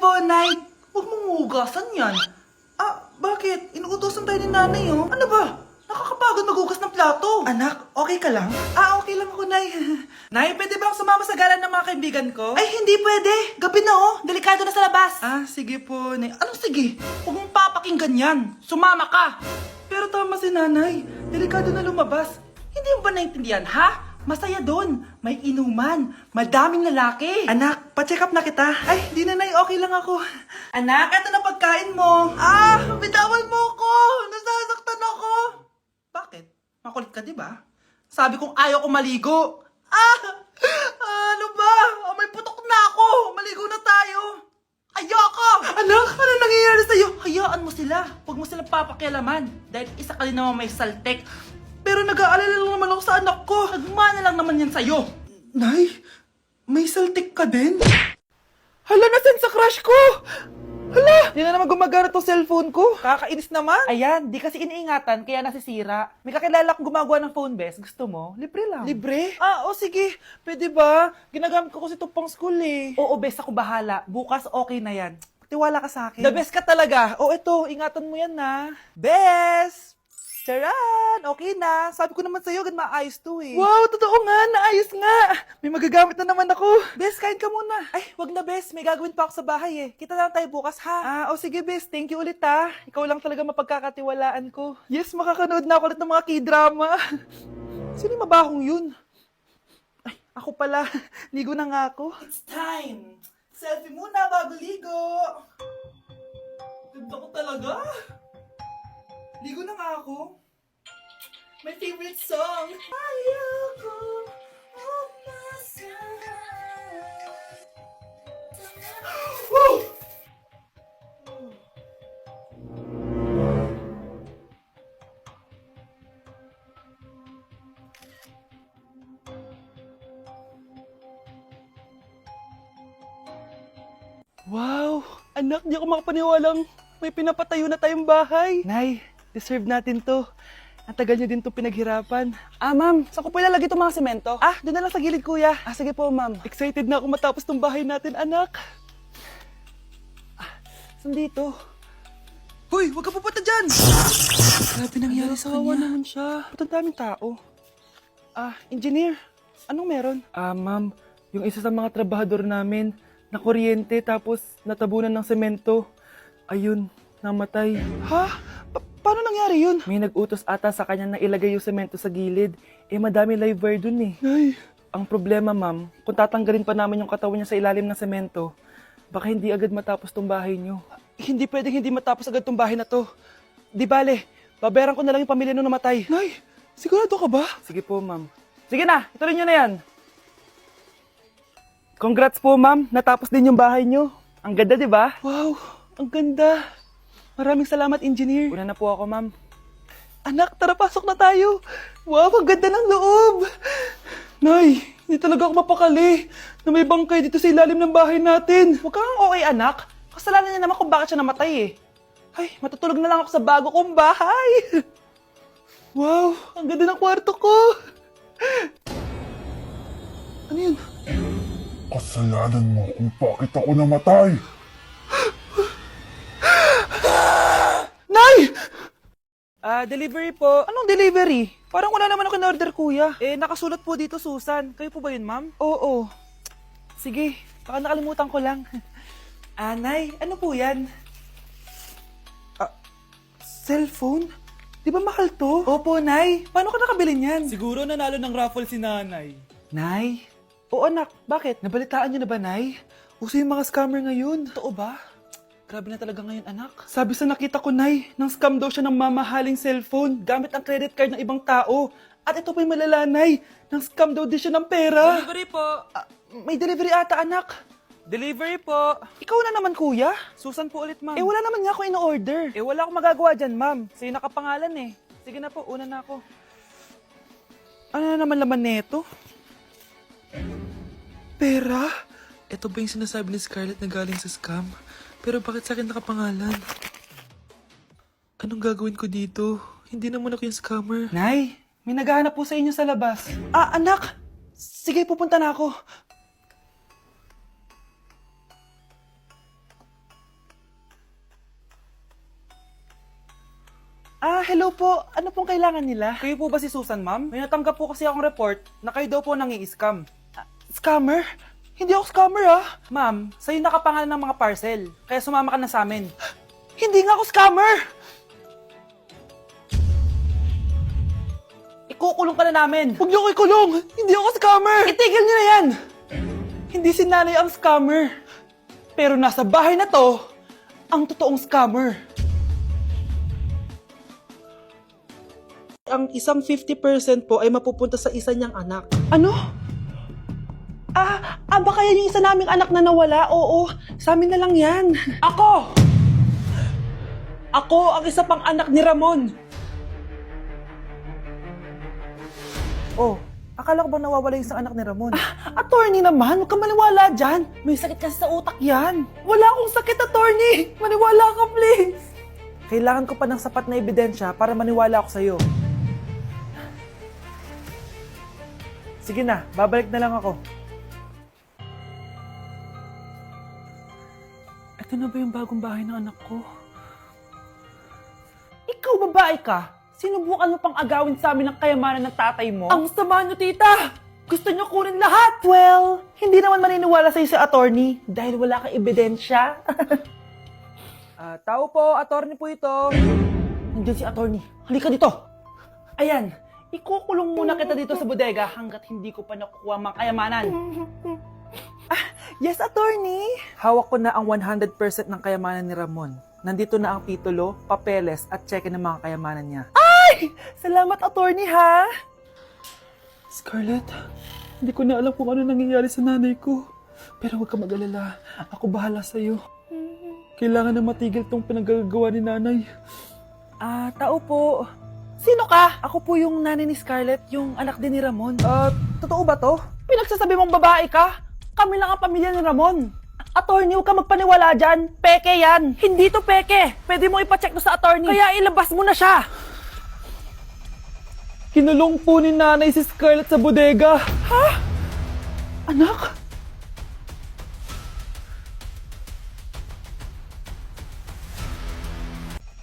po, Nay. Huwag mong hugasan yan. Ah, bakit? Inuutosan tayo ni nanay, oh. Ano ba? Nakakapagod maghugas ng plato. Anak, okay ka lang? Ah, okay lang ako, Nay. Nay, pwede ba akong sumama sa gala ng mga kaibigan ko? Ay, hindi pwede. Gabi na, oh. Delikado na sa labas. Ah, sige po, Nay. Anong sige? Huwag mong papakinggan yan. Sumama ka. Pero tama si nanay. Delikado na lumabas. Hindi mo ba naintindihan, ha? Masaya doon. May inuman. Madaming lalaki. Anak, pa-check up na kita. Ay, di na, Nay. Okay lang ako. Anak, eto na pagkain mo. Ah, bitawan mo ko. Nasasaktan ako. Bakit? Makulit ka, di ba? Sabi kong ayaw ko maligo. Ah! Ano ba? Oh, may putok na ako. Maligo na tayo. Ayoko! Anak, ano nangyayari sa'yo? Hayaan mo sila. Huwag mo silang papakialaman. Dahil isa ka din naman may saltek. Pero nag-aalala lang naman ako sa anak ko. Nagmana lang naman yan sa'yo. Nay, may saltik ka din? Hala, nasan sa crush ko? Hala, di na naman gumagana tong cellphone ko. Kakainis naman. Ayan, di kasi iniingatan, kaya nasisira. May kakilala kong gumagawa ng phone best. Gusto mo? Libre lang. Libre? Ah, o sige. Pwede ba? Ginagamit ko kasi ito pang school eh. Oo, best ako bahala. Bukas okay na yan. Tiwala ka sa akin. The best ka talaga. O eto, ingatan mo yan na. Best! Charan! Okay na. Sabi ko naman sa'yo, maayos to eh. Wow, totoo nga. Naayos nga. May magagamit na naman ako. Bes, kain ka muna. Ay, wag na Bes. May gagawin pa ako sa bahay eh. Kita na lang tayo bukas ha. Ah, o sige Bes. Thank you ulit ha. Ikaw lang talaga mapagkakatiwalaan ko. Yes, makakanood na ako ulit ng mga k-drama. Sino yung mabahong yun? Ay, ako pala. Ligo na nga ako. It's time. Selfie muna bago ligo. Ganda ko talaga. Ligo na nga ako. My favorite song. Ayoko Woo! Wow! Anak, di ako makapaniwalang may pinapatayo na tayong bahay. Nay, deserve natin to. Ang tagal niyo din to pinaghirapan. Ah, ma'am, saan ko po ilalagay itong mga semento? Ah, doon na lang sa gilid, kuya. Ah, sige po, ma'am. Excited na ako matapos tong bahay natin, anak. Ah, saan dito? Hoy, huwag ka pupunta dyan! Grabe nangyari sa kanya. Naman siya. Ba't ang daming tao? Ah, engineer, anong meron? Ah, ma'am, yung isa sa mga trabahador namin, nakuryente tapos natabunan ng semento. Ayun, namatay. Ha? Paano nangyari yun? May nag-utos ata sa kanya na ilagay yung semento sa gilid. Eh, madami live wire dun eh. Ay. Ang problema, ma'am, kung tatanggalin pa namin yung katawan niya sa ilalim ng semento, baka hindi agad matapos tong bahay niyo. Hindi pwedeng hindi matapos agad tong bahay na to. Di bale, babayaran ko na lang yung pamilya nung namatay. Nay, sigurado ka ba? Sige po, ma'am. Sige na, ituloy niyo na yan. Congrats po, ma'am. Natapos din yung bahay niyo. Ang ganda, di ba? Wow, ang ganda. Maraming salamat, engineer. Una na po ako, ma'am. Anak, tara, pasok na tayo. Wow, ang ganda ng loob. Nay, hindi talaga ako mapakali na may bangkay dito sa ilalim ng bahay natin. Huwag kang okay, anak. Kasalanan niya naman kung bakit siya namatay eh. Ay, matutulog na lang ako sa bago kong bahay. Wow, ang ganda ng kwarto ko. Ano yun? Kasalanan mo kung bakit ako namatay. Nay! Delivery po. Anong delivery? Parang wala naman ako in-order, kuya. Eh, nakasulat po dito, Susan. Kayo po ba yun, ma'am? Oo. Sige, baka nakalimutan ko lang. Nay, ano po yan? Cellphone? Di ba mahal to? Opo, Nay. Paano ka nakabili niyan? Siguro nanalo ng raffle si nanay. Nay? Oo, anak. Bakit? Nabalitaan niyo na ba, Nay? Uso yung mga scammer ngayon. Totoo ba? Grabe na talaga ngayon, anak. Sabi sa nakita ko, Nay, nang scam daw siya ng mamahaling cellphone gamit ang credit card ng ibang tao. At ito pa'y malala, Nay. Nang scam daw din siya ng pera. Delivery po. May delivery ata, anak. Delivery po. Ikaw na naman, kuya. Susan po ulit, ma'am. Eh, wala naman nga ako in-order. Eh, wala akong magagawa dyan, ma'am. Sa'yo nakapangalan eh. Sige na po, una na ako. Ano na naman laman neto? Pera? Ito ba yung sinasabi ni Scarlett na galing sa scam? Pero bakit sa akin nakapangalan? Anong gagawin ko dito? Hindi naman ako yung scammer. Nay, may naghahanap po sa inyo sa labas. Ah, anak! Sige, pupunta na ako. Hello po. Ano pong kailangan nila? Kayo po ba si Susan, ma'am? May natanggap po kasi akong report na kayo daw po nangi-scam. Scammer? Hindi ako scammer, Ma'am, sa'yo nakapangalan ng mga parcel. Kaya sumama ka na sa amin. Hindi nga ako scammer! Ikukulong ka na namin. Huwag niyo ko ikulong! Hindi ako scammer! Itigil niyo na yan! Hindi si nanay ang scammer. Pero nasa bahay na to, ang totoong scammer. Ang isang 50% po ay mapupunta sa isa niyang anak. Ano? Baka yan yung isa naming anak na nawala? Oo, sa amin na lang yan. Ako! Ako ang isa pang anak ni Ramon. Oh, akala ko ba nawawala yung isang anak ni Ramon? Attorney naman, huwag ka maniwala dyan. May sakit kasi sa utak yan. Wala akong sakit, attorney. Maniwala ka, please. Kailangan ko pa ng sapat na ebidensya para maniwala ako sa'yo. Sige na, babalik na lang ako. Ito na ba yung bagong bahay ng anak ko? Ikaw babae ka? Sinubukan mo pang agawin sa amin ang kayamanan ng tatay mo? Ang sama nyo, tita! Gusto nyo kunin lahat! Well, hindi naman maniniwala sa'yo si attorney dahil wala kang ebidensya. Tao po, attorney po ito. Nandiyan si attorney. Halika dito. Ayan, ikukulong muna kita dito sa bodega hanggat hindi ko pa nakukuha ang mga kayamanan. Yes, attorney. Hawak ko na ang 100% ng kayamanan ni Ramon. Nandito na ang titulo, papeles at cheque ng mga kayamanan niya. Ay! Salamat, attorney, ha? Scarlett, hindi ko na alam kung ano nangyayari sa nanay ko. Pero huwag ka mag-alala. Ako bahala sa'yo. Kailangan na matigil tong pinagagawa ni nanay. Tao po. Sino ka? Ako po yung nanay ni Scarlett, yung anak din ni Ramon. Totoo ba to? Pinagsasabi mong babae ka? Kami lang ang pamilya ni Ramon. Attorney, huwag ka magpaniwala dyan. Peke yan. Hindi to peke. Pwede mo ipacheck to sa attorney. Kaya ilabas mo na siya. Kinulong po ni nanay si Scarlett sa bodega. Ha? Anak?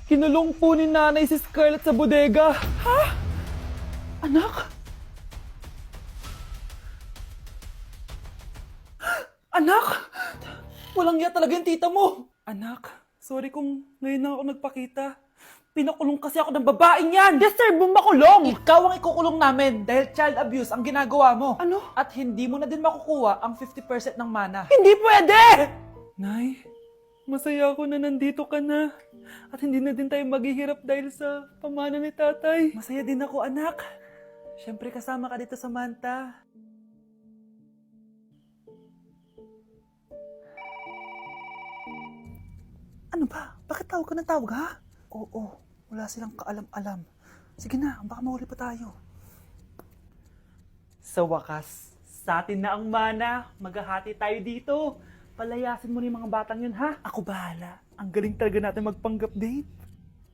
Kinulong po ni nanay si Scarlett sa bodega. Ha? Anak? Anak? Walang iya talaga yung tita mo. Anak, sorry kung ngayon na ako nagpakita. Pinakulong kasi ako ng babaeng yan. Deserve mo makulong. Ikaw ang ikukulong namin dahil child abuse ang ginagawa mo. Ano? At hindi mo na din makukuha ang 50% ng mana. Hindi pwede! Nay, masaya ako na nandito ka na. At hindi na din tayo maghihirap dahil sa pamana ni tatay. Masaya din ako, anak. Siyempre kasama ka dito sa Manta. Ano ba? Bakit tawag ka ng tawag, ha? Oo, wala silang kaalam-alam. Sige na, baka mahuli pa tayo. Sa wakas, sa atin na ang mana. Maghahati tayo dito. Palayasin mo na yung mga batang yun, ha? Ako bahala. Ang galing talaga natin magpanggap date.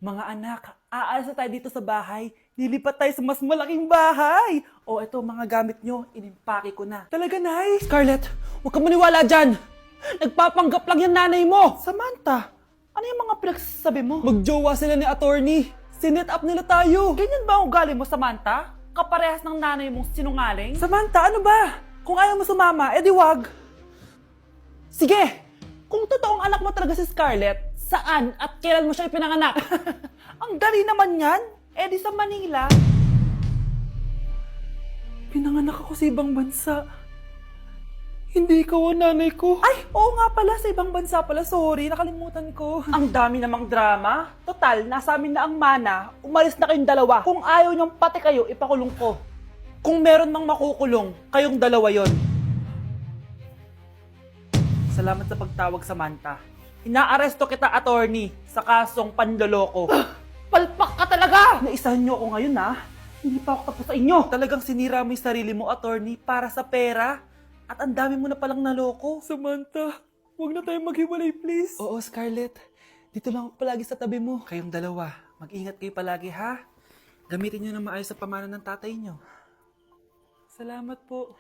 Mga anak, aalis na tayo dito sa bahay. Lilipat tayo sa mas malaking bahay. O eto, mga gamit nyo, inimpake ko na. Talaga, Nay? Scarlett, huwag ka maniwala dyan. Nagpapanggap lang yung nanay mo. Samantha, ano yung mga pinagsasabi mo? Magjowa sila ni attorney. Sinet up nila tayo. Ganyan ba ang ugali mo, Samantha? Kaparehas ng nanay mong sinungaling? Samantha, ano ba? Kung ayaw mo sumama, edi wag. Sige, kung totoong anak mo talaga si Scarlett, saan at kailan mo siya ipinanganak? Ang dali naman yan. Edi sa Manila. Pinanganak ako sa ibang bansa. Hindi ikaw ang nanay ko. Ay, oo nga pala, sa ibang bansa pala. Sorry, nakalimutan ko. Ang dami namang drama. Total, nasa amin na ang mana. Umalis na kayong dalawa. Kung ayaw niyong pati kayo, ipakulong ko. Kung meron mang makukulong, kayong dalawa yon. Salamat sa pagtawag, Samantha. Inaaresto kita, attorney, sa kasong panloloko. Palpak ka talaga! Naisahan niyo ako ngayon, ha? Hindi pa ako tapos sa inyo. Talagang sinira mo yung sarili mo, attorney, para sa pera. At ang dami mo na palang naloko. Samantha, huwag na tayong maghiwalay, please. Oo, Scarlett. Dito lang ako palagi sa tabi mo. Kayong dalawa, mag-ingat kayo palagi, ha? Gamitin nyo na maayos sa pamana ng tatay nyo. Salamat po.